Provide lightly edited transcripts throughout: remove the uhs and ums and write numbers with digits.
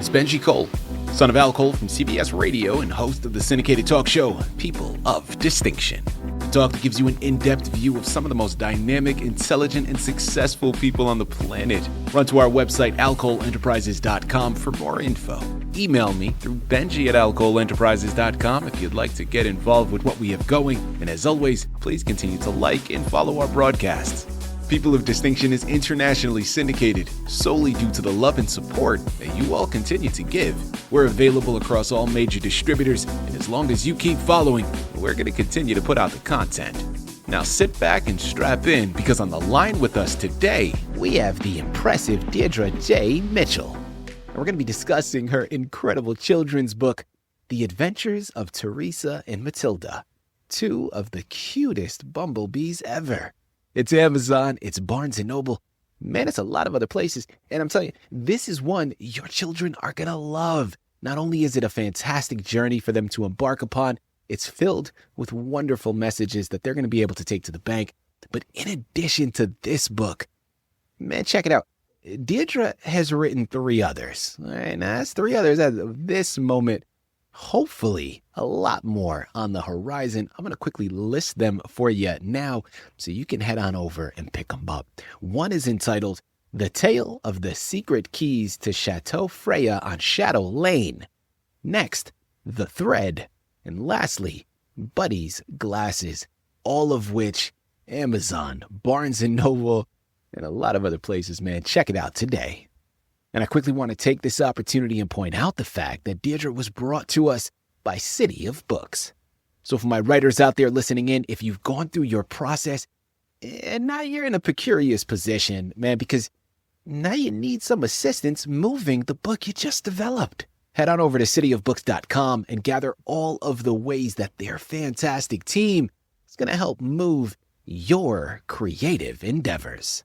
is Benji Cole, son of Al Cole from CBS Radio and host of the syndicated talk show, People of Distinction. A talk that gives you an in-depth view of some of the most dynamic, intelligent, and successful people on the planet. Run to our website, alcoleenterprises.com for more info. Email me through benji@alcoleenterprises.com if you'd like to get involved with what we have going. And as always, please continue to like and follow our broadcasts. People of Distinction is internationally syndicated solely due to the love and support that you all continue to give. We're available across all major distributors, and as long as you keep following, we're going to continue to put out the content. Now sit back and strap in, because on the line with us today, we have the impressive Deirdre J. Mitchell. And we're going to be discussing her incredible children's book, The Adventures of Theresa and Matilda, two of the cutest bumblebees ever. It's Amazon, it's Barnes & Noble, man, it's a lot of other places. And I'm telling you, this is one your children are going to love. Not only is it a fantastic journey for them to embark upon, it's filled with wonderful messages that they're going to be able to take to the bank. But in addition to this book, man, check it out. Deirdre has written 3 others. All right, now that's 3 others at this moment. Hopefully, a lot more on the horizon. I'm going to quickly list them for you now so you can head on over and pick them up. One is entitled The Tale of the Secret Keys to Chateau Freya on Shadow Lane. Next, The Thread. And lastly, Buddy's Glasses, all of which Amazon, Barnes & Noble, and a lot of other places, man. Check it out today. And I quickly want to take this opportunity and point out the fact that Deirdre was brought to us by Citi of Books. So for my writers out there listening in, if you've gone through your process and now you're in a precarious position, man, because now you need some assistance moving the book you just developed, head on over to citiofbooks.com and gather all of the ways that their fantastic team is going to help move your creative endeavors.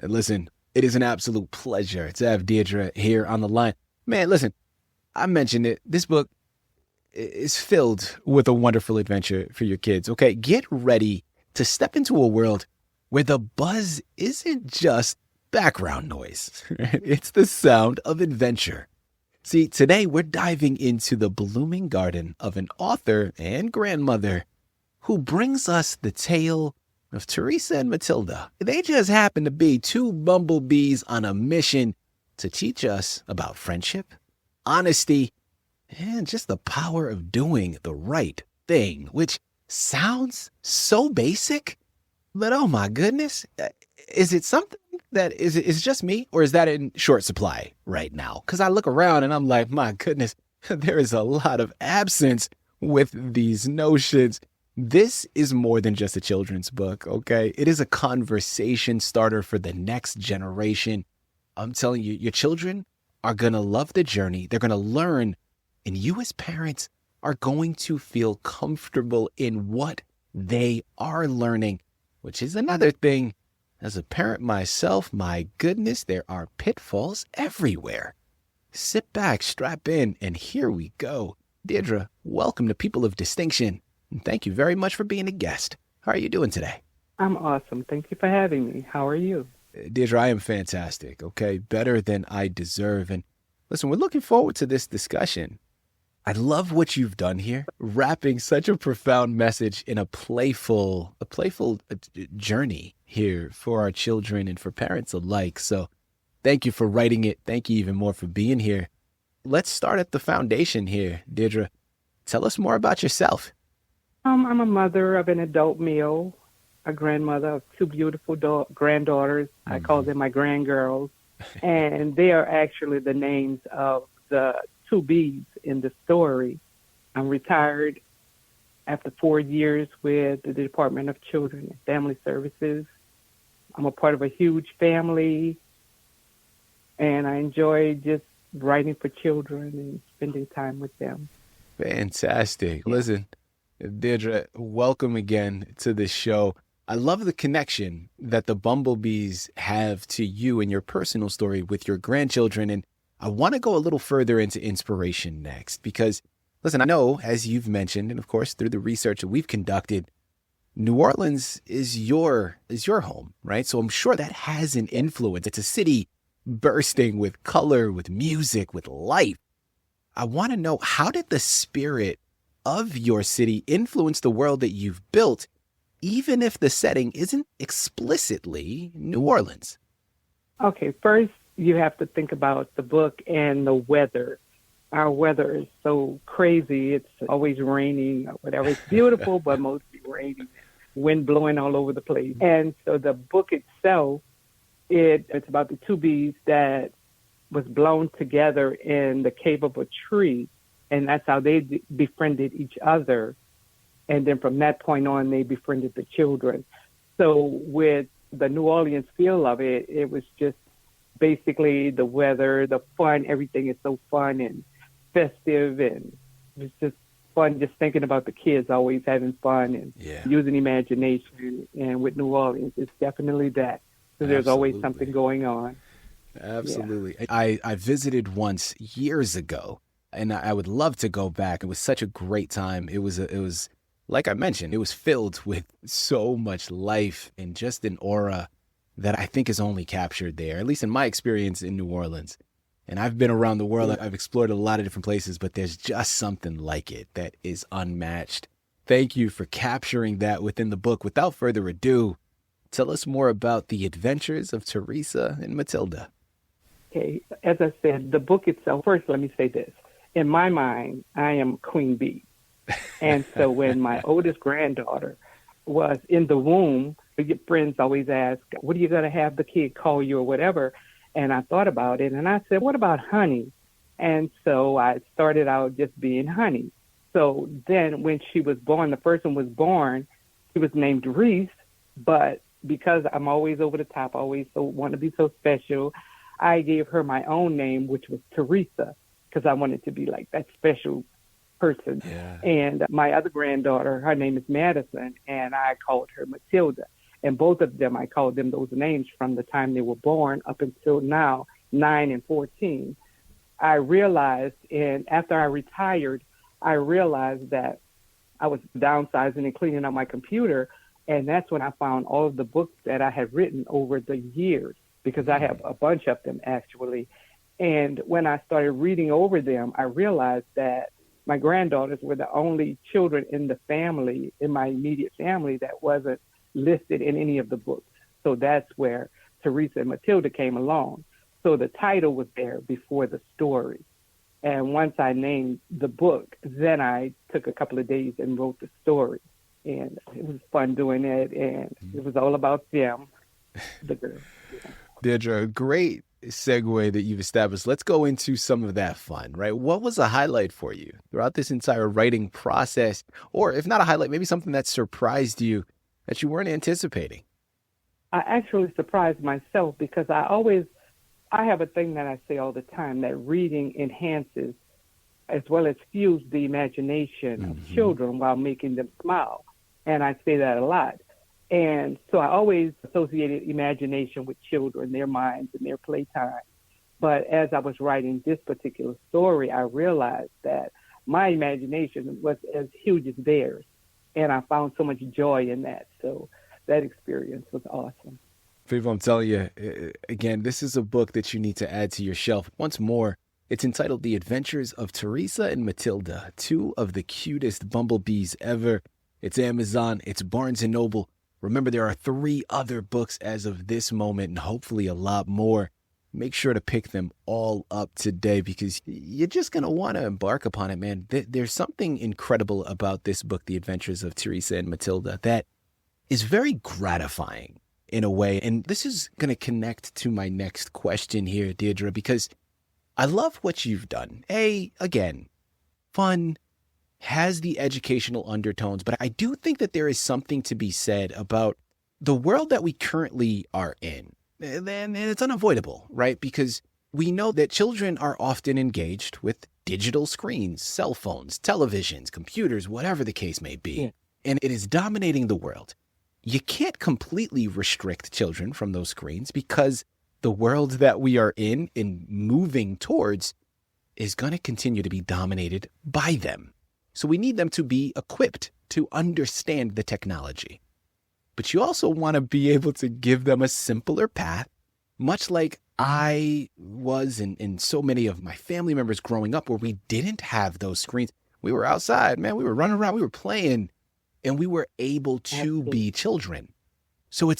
And listen, it is an absolute pleasure to have Deirdre here on the line. Man, listen, I mentioned it. This book is filled with a wonderful adventure for your kids, okay? Get ready to step into a world where the buzz isn't just background noise. It's the sound of adventure. See, today we're diving into the blooming garden of an author and grandmother who brings us the tale of Theresa and Matilda. They just happen to be 2 bumblebees on a mission to teach us about friendship, honesty, and just the power of doing the right thing, which sounds so basic, but oh my goodness, is it something that is just me, or is that in short supply right now? Because I look around and I'm like, my goodness, there is a lot of absence with these notions. This is more than just a children's book, okay? It is a conversation starter for the next generation. I'm telling you, your children are going to love the journey. They're going to learn, and you as parents are going to feel comfortable in what they are learning, which is another thing. As a parent myself, my goodness, there are pitfalls everywhere. Sit back, strap in, and here we go. Deirdre, welcome to People of Distinction. And thank you very much for being a guest. How are you doing today? I'm awesome. Thank you for having me. How are you? Deirdre, I am fantastic, okay? Better than I deserve. And listen, we're looking forward to this discussion. I love what you've done here, wrapping such a profound message in a playful journey here for our children and for parents alike. So thank you for writing it. Thank you even more for being here. Let's start at the foundation here, Deirdre. Tell us more about yourself. I'm a mother of an adult male, a grandmother of 2 beautiful granddaughters. I call them my grandgirls. And they are actually the names of the 2 bees in the story. I'm retired after 4 years with the Department of Children and Family Services. I'm a part of a huge family, and I enjoy just writing for children and spending time with them. Fantastic. Yeah. Listen, Deirdre, welcome again to the show. I love the connection that the bumblebees have to you and your personal story with your grandchildren. And I want to go a little further into inspiration next because, listen, I know, as you've mentioned, and of course, through the research that we've conducted, New Orleans is your home, right? So I'm sure that has an influence. It's a city bursting with color, with music, with life. I want to know, how did the spirit of your city influence the world that you've built, even if the setting isn't explicitly New Orleans? Okay, first you have to think about the book and the weather. Our weather is so crazy. It's always raining or whatever. It's beautiful, but mostly raining, wind blowing all over the place. And so the book itself, it's about the two bees that was blown together in the cave of a tree, and that's how they befriended each other. And then from that point on, they befriended the children. So with the New Orleans feel of it, it was just basically the weather, the fun. Everything is so fun and festive, and it's just fun just thinking about the kids always having fun and using imagination. And with New Orleans, it's definitely that. So there's always something going on. Absolutely. Yeah. I visited once years ago, and I would love to go back. It was such a great time. It was like I mentioned, it was filled with so much life and just an aura that I think is only captured there, at least in my experience in New Orleans. And I've been around the world. I've explored a lot of different places, but there's just something like it that is unmatched. Thank you for capturing that within the book. Without further ado, tell us more about the adventures of Theresa and Matilda. Okay, as I said, the book itself, first let me say this. In my mind, I am Queen Bee. And so when my oldest granddaughter was in the womb, friends always ask, what are you going to have the kid call you or whatever? And I thought about it, and I said, what about Honey? And so I started out just being Honey. So then when she was born, the first one was born, she was named Reese, but because I'm always over the top, always so want to be so special, I gave her my own name, which was Theresa, because I wanted to be like that special person. Yeah. And my other granddaughter, her name is Madison, and I called her Matilda. And both of them, I called them those names from the time they were born up until now, 9 and 14. I realized, and after I retired, I realized that I was downsizing and cleaning up my computer, and that's when I found all of the books that I had written over the years, because I have a bunch of them actually. And when I started reading over them, I realized that my granddaughters were the only children in the family, in my immediate family, that wasn't listed in any of the books. So that's where Theresa and Matilda came along. So the title was there before the story. And once I named the book, then I took a couple of days and wrote the story. And it was fun doing it, and it was all about them, the girls. Yeah. Deirdre, great segue that you've established. Let's go into some of that fun, right? What was a highlight for you throughout this entire writing process? Or if not a highlight, maybe something that surprised you that you weren't anticipating? I actually surprised myself, because I have a thing that I say all the time, that reading enhances as well as fuels the imagination of children while making them smile. And I say that a lot. And so I always associated imagination with children, their minds and their playtime. But as I was writing this particular story, I realized that my imagination was as huge as theirs. And I found so much joy in that. So that experience was awesome. People, I'm telling you, again, this is a book that you need to add to your shelf. Once more, it's entitled The Adventures of Theresa and Matilda, two of the cutest bumblebees ever. It's Amazon, it's Barnes & Noble. Remember, there are 3 other books as of this moment, and hopefully a lot more. Make sure to pick them all up today, because you're just going to want to embark upon it, man. There's something incredible about this book, The Adventures of Theresa and Matilda, that is very gratifying in a way. And this is going to connect to my next question here, Deirdre, because I love what you've done. Again, fun, has the educational undertones, but I do think that there is something to be said about the world that we currently are in. And it's unavoidable, right? Because we know that children are often engaged with digital screens, cell phones, televisions, computers, whatever the case may be. Yeah. And it is dominating the world. You can't completely restrict children from those screens, because the world that we are in and moving towards is going to continue to be dominated by them. So we need them to be equipped to understand the technology. But you also want to be able to give them a simpler path, much like I was and so many of my family members growing up where we didn't have those screens. We were outside, man. We were running around, we were playing, and we were able to be children. So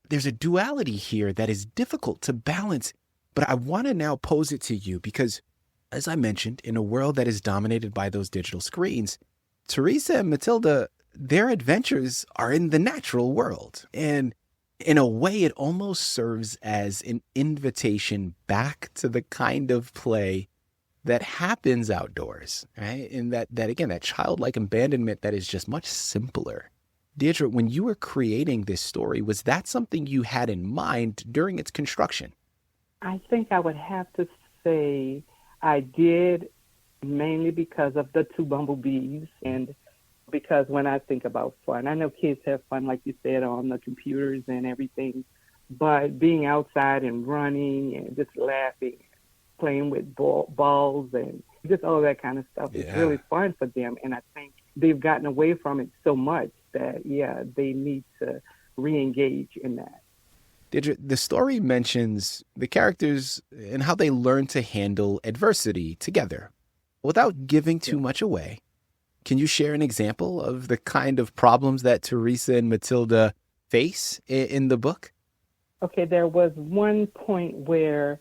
there's a duality here that is difficult to balance. But I want to now pose it to you because, as I mentioned, in a world that is dominated by those digital screens, Theresa and Matilda, their adventures are in the natural world. And in a way, it almost serves as an invitation back to the kind of play that happens outdoors, right? And that again, that childlike abandonment that is just much simpler. Deirdre, when you were creating this story, was that something you had in mind during its construction? I think I would have to say I did, mainly because of the two bumblebees, and because when I think about fun, I know kids have fun, like you said, on the computers and everything, but being outside and running and just laughing, playing with balls and just all that kind of stuff is really fun for them. And I think they've gotten away from it so much that, they need to re-engage in that. Deirdre, the story mentions the characters and how they learn to handle adversity together. Without giving too much away, can you share an example of the kind of problems that Theresa and Matilda face in the book? Okay, there was one point where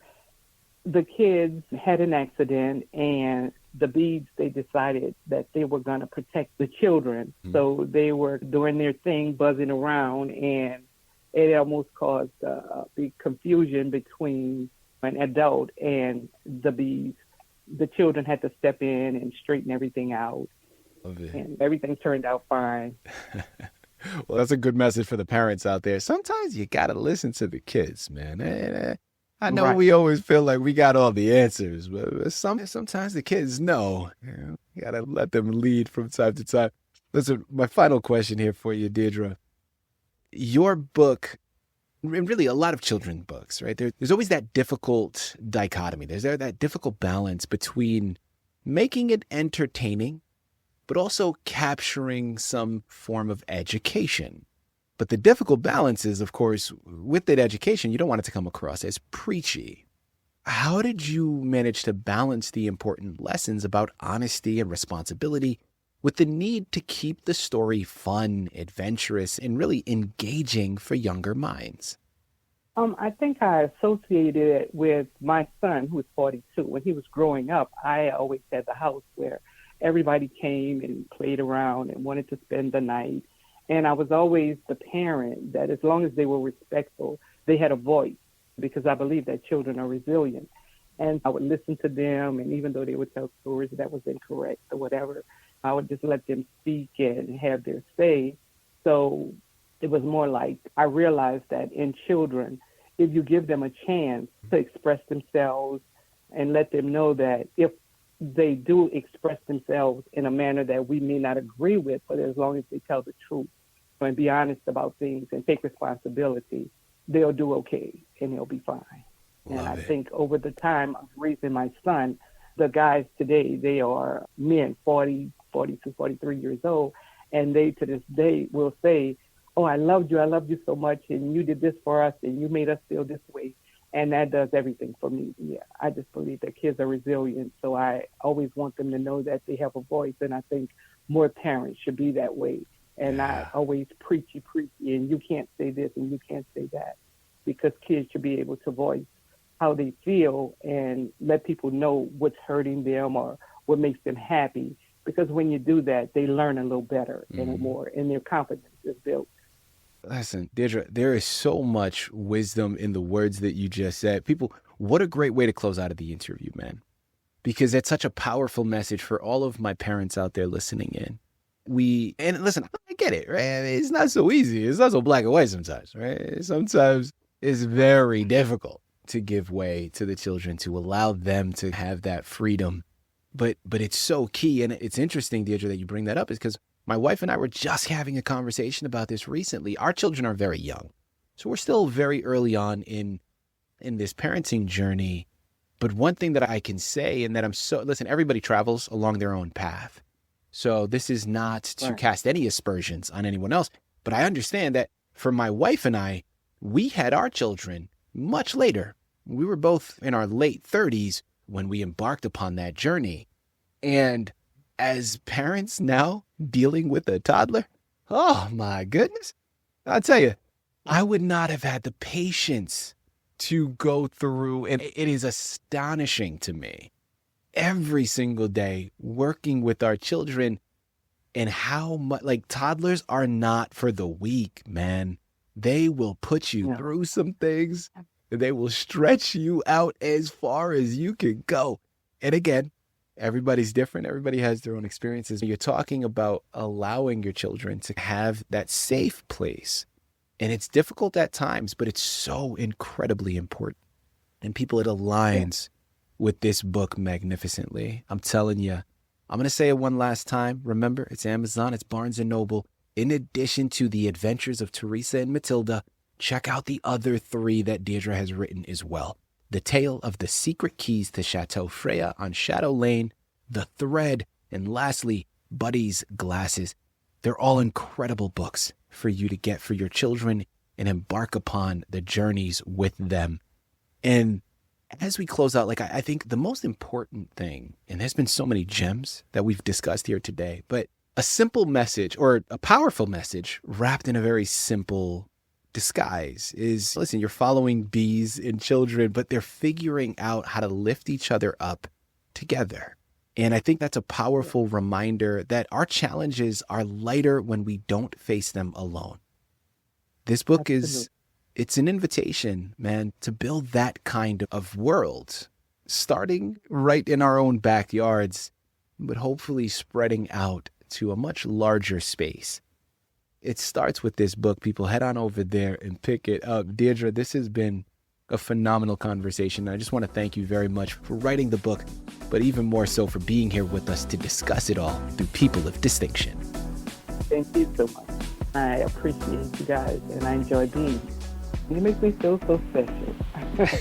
the kids had an accident and the bees, they decided that they were going to protect the children. Mm-hmm. So they were doing their thing, buzzing around, and it almost caused a big confusion between an adult and the bees. The children had to step in and straighten everything out. And everything turned out fine. Well, that's a good message for the parents out there. Sometimes you got to listen to the kids, man. I know we always feel like we got all the answers, but sometimes the kids know. You got to let them lead from time to time. Listen, my final question here for you, Deirdre. Your book, and really a lot of children's books, right? There's always that difficult dichotomy. There's that difficult balance between making it entertaining, but also capturing some form of education. But the difficult balance is, of course, with that education, you don't want it to come across as preachy. How did you manage to balance the important lessons about honesty and responsibility with the need to keep the story fun, adventurous, and really engaging for younger minds? I think I associated it with my son, who was 42. When he was growing up, I always had the house where everybody came and played around and wanted to spend the night. And I was always the parent that as long as they were respectful, they had a voice, because I believe that children are resilient. And I would listen to them, and even though they would tell stories that was incorrect or whatever, I would just let them speak and have their say. So it was more like I realized that in children, if you give them a chance to express themselves and let them know that if they do express themselves in a manner that we may not agree with, but as long as they tell the truth and be honest about things and take responsibility, they'll do okay and they'll be fine. And I think over the time of raising my son, the guys today, they are men, 40, 42, 43 years old, and they to this day will say, oh, I loved you so much, and you did this for us, and you made us feel this way. And that does everything for me. Yeah, I just believe that kids are resilient, so I always want them to know that they have a voice, and I think more parents should be that way. And not always preachy, and you can't say this and you can't say that, because kids should be able to voice how they feel and let people know what's hurting them or what makes them happy. Because when you do that, they learn a little better and more, and their confidence is built. Listen, Deirdre, there is so much wisdom in the words that you just said. People, what a great way to close out of the interview, man. Because that's such a powerful message for all of my parents out there listening in. And listen, I get it, right? I mean, it's not so easy. It's not so black and white sometimes, right? Sometimes it's very difficult to give way to the children, to allow them to have that freedom. But it's so key. And it's interesting, Deirdre, that you bring that up, is because my wife and I were just having a conversation about this recently. Our children are very young, so we're still very early on in this parenting journey. But one thing that I can say, and that listen, everybody travels along their own path. So this is not to cast any aspersions on anyone else, but I understand that for my wife and I, we had our children much later We were both in our late 30s when we embarked upon that journey. And as parents now dealing with a toddler, oh my goodness, I'll tell you, I would not have had the patience to go through, and it is astonishing to me every single day working with our children and how much, like, toddlers are not for the weak, man. They will put you through some things. They will stretch you out as far as you can go. And again, everybody's different. Everybody has their own experiences. You're talking about allowing your children to have that safe place. And it's difficult at times, but it's so incredibly important. And people, it aligns with this book magnificently. I'm telling you, I'm going to say it one last time. Remember, it's Amazon, it's Barnes & Noble. In addition to The Adventures of Theresa and Matilda, check out the other 3 that Deirdre has written as well. The Tale of the Secret Keys to Chateau Freya on Shadow Lane, The Thread, and lastly, Buddy's Glasses. They're all incredible books for you to get for your children and embark upon the journeys with them. And as we close out, like, I think the most important thing, and there's been so many gems that we've discussed here today, but a simple message or a powerful message wrapped in a very simple disguise is, listen, you're following bees and children, but they're figuring out how to lift each other up together. And I think that's a powerful reminder that our challenges are lighter when we don't face them alone. This book it's an invitation, man, to build that kind of world, starting right in our own backyards, but hopefully spreading out to a much larger space. It starts with this book. People, head on over there and pick it up. Deirdre, this has been a phenomenal conversation. I just want to thank you very much for writing the book, but even more so for being here with us to discuss it all through people of distinction. Thank you so much. I appreciate you guys, and I enjoy being here. You make me feel so special.